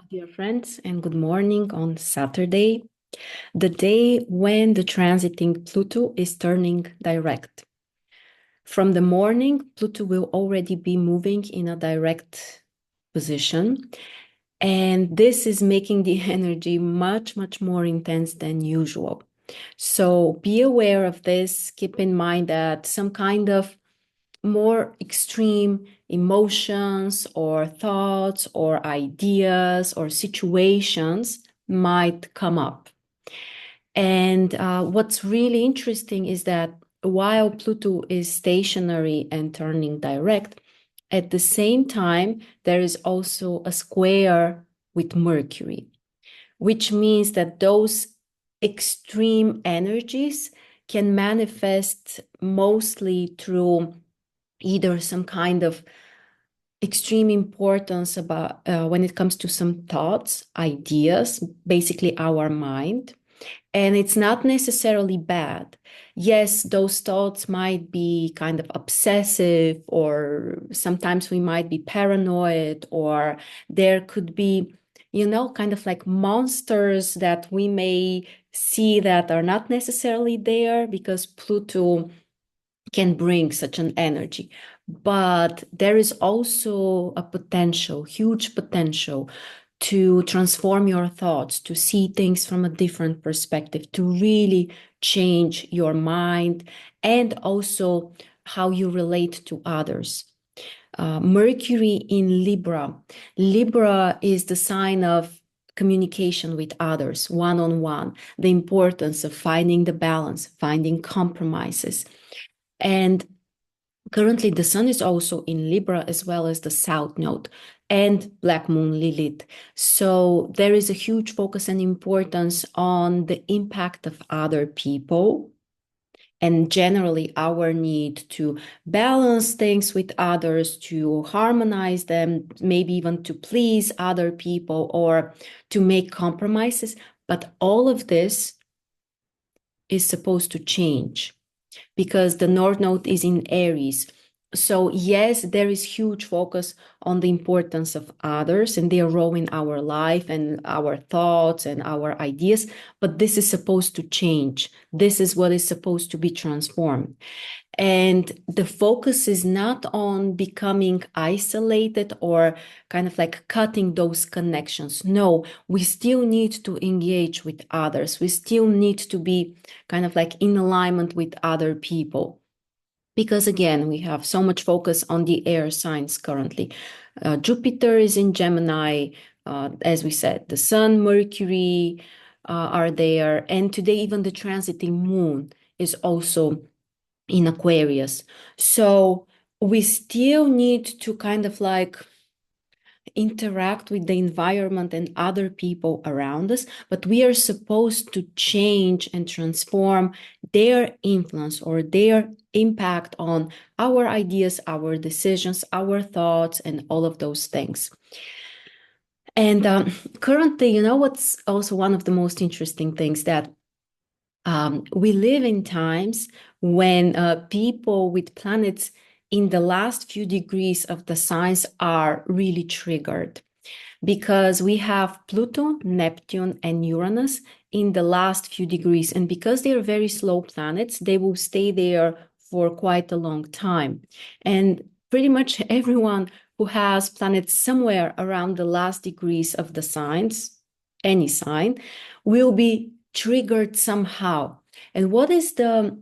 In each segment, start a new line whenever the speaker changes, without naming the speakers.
Dear friends, and good morning on Saturday, the day when the transiting Pluto is turning direct. From the morning, Pluto will already be moving in a direct position, and this is making the energy much more intense than usual. So be aware of this. Keep in mind that some kind of more extreme emotions or thoughts or ideas or situations might come up. And what's really interesting is that while Pluto is stationary and turning direct, at the same time, there is also a square with Mercury, which means that those extreme energies can manifest mostly through either some kind of extreme importance about when it comes to some thoughts, ideas, basically our mind. And it's not necessarily bad. Yes, those thoughts might be kind of obsessive, or sometimes we might be paranoid, or there could be, kind of like monsters that we may see that are not necessarily there because Pluto can bring such an energy. But there is also a potential, huge potential to transform your thoughts, to see things from a different perspective, to really change your mind and also how you relate to others. Mercury in Libra. Libra is the sign of communication with others, one on one, the importance of finding the balance, finding compromises. And currently, the Sun is also in Libra as well as the South Node and Black Moon Lilith. So there is a huge focus and importance on the impact of other people and generally our need to balance things with others, to harmonize them, maybe even to please other people or to make compromises. But all of this is supposed to change because the North Node is in Aries. So yes, there is huge focus on the importance of others and their role in our life and our thoughts and our ideas, but this is supposed to change. This is what is supposed to be transformed. And the focus is not on becoming isolated or kind of like cutting those connections. No, we still need to engage with others. We still need to be kind of like in alignment with other people. Because again, we have so much focus on the air signs currently. Jupiter is in Gemini, as we said, the Sun, Mercury are there. And today, even the transiting moon is also in Aquarius. So we still need to kind of like interact with the environment and other people around us, but we are supposed to change and transform their influence or their impact on our ideas, our decisions, our thoughts, and all of those things. And currently, what's also one of the most interesting things that we live in times when people with planets in the last few degrees of the signs are really triggered because we have Pluto, Neptune, and Uranus in the last few degrees. And because they are very slow planets, they will stay there for quite a long time. And pretty much everyone who has planets somewhere around the last degrees of the signs, any sign, will be triggered somehow. And what is the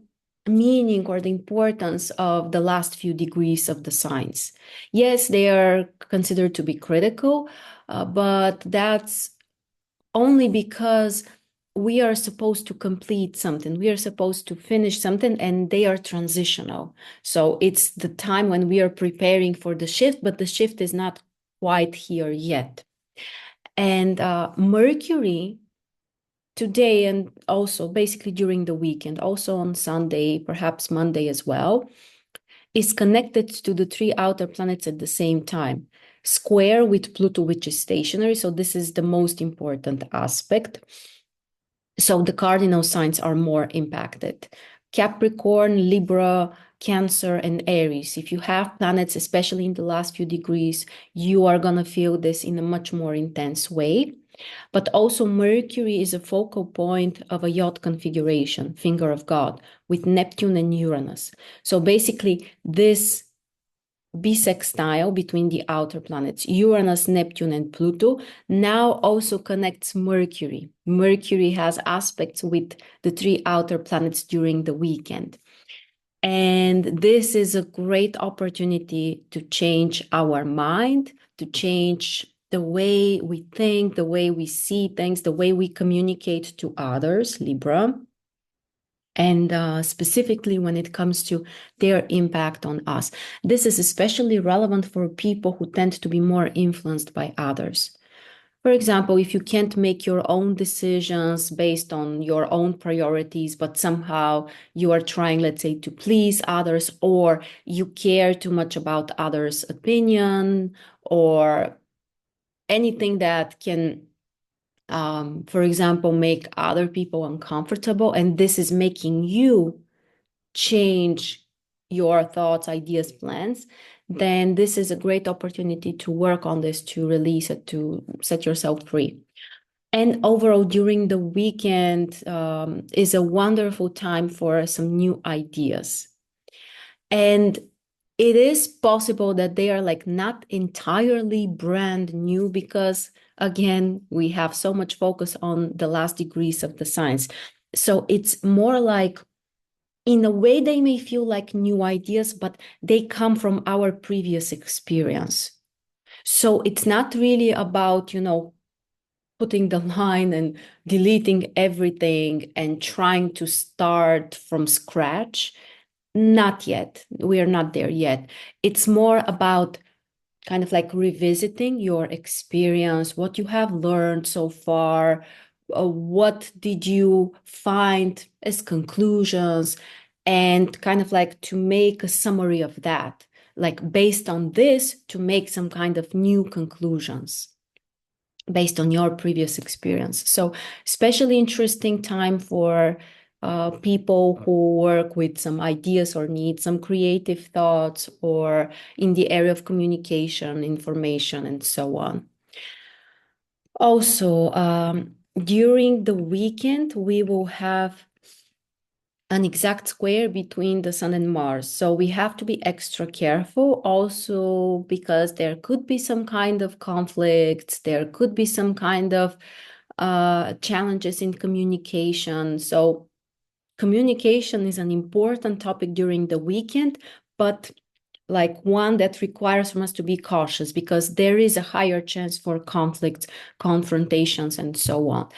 meaning or the importance of the last few degrees of the signs? Yes, they are considered to be critical, but that's only because we are supposed to complete something. We are supposed to finish something, and they are transitional. So it's the time when we are preparing for the shift, but the shift is not quite here yet. And Mercury today, and also basically during the weekend, also on Sunday, perhaps Monday as well, is connected to the three outer planets at the same time. Square with Pluto, which is stationary. So this is the most important aspect. So the cardinal signs are more impacted. Capricorn, Libra, Cancer and Aries. If you have planets, especially in the last few degrees, you are going to feel this in a much more intense way. But also Mercury is a focal point of a yacht configuration, finger of God, with Neptune and Uranus. So basically, this bisextile between the outer planets, Uranus, Neptune, and Pluto, now also connects Mercury. Mercury has aspects with the three outer planets during the weekend. And this is a great opportunity to change our mind, to change the way we think, the way we see things, the way we communicate to others, Libra, and specifically when it comes to their impact on us. This is especially relevant for people who tend to be more influenced by others. For example, if you can't make your own decisions based on your own priorities, but somehow you are trying, let's say, to please others, or you care too much about others' opinion, or anything that can, for example, make other people uncomfortable, and this is making you change your thoughts, ideas, plans, then this is a great opportunity to work on this, to release it, to set yourself free. And overall, during the weekend is a wonderful time for some new ideas. And it is possible that they are like not entirely brand new because, again, we have so much focus on the last degrees of the signs. So it's more like, in a way, they may feel like new ideas, but they come from our previous experience. So it's not really about, putting the line and deleting everything and trying to start from scratch. Not yet. We are not there yet. It's more about kind of like revisiting your experience, what you have learned so far, what did you find as conclusions, and kind of like to make a summary of that, like based on this, to make some kind of new conclusions based on your previous experience. So especially interesting time for people who work with some ideas or need some creative thoughts, or in the area of communication, information, and so on. Also, during the weekend, we will have an exact square between the Sun and Mars. So we have to be extra careful also because there could be some kind of conflicts, there could be some kind of challenges in communication. So communication is an important topic during the weekend, but like one that requires from us to be cautious because there is a higher chance for conflicts, confrontations, and so on.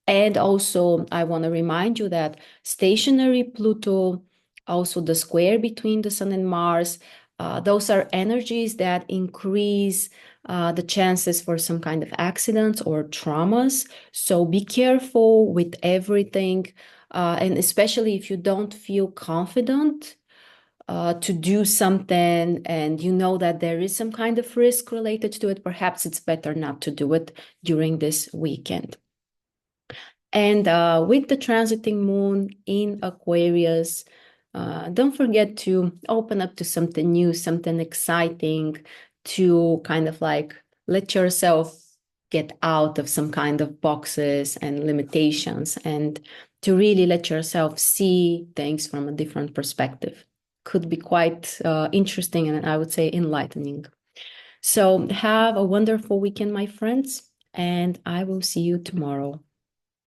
And also, I want to remind you that stationary Pluto, also the square between the Sun and Mars, those are energies that increase the chances for some kind of accidents or traumas. So be careful with everything. And especially if you don't feel confident to do something and you know that there is some kind of risk related to it, perhaps it's better not to do it during this weekend. And with the transiting moon in Aquarius, don't forget to open up to something new, something exciting, to kind of like let yourself get out of some kind of boxes and limitations, and to really let yourself see things from a different perspective. Could be quite interesting and I would say enlightening. So have a wonderful weekend, my friends, and I will see you tomorrow.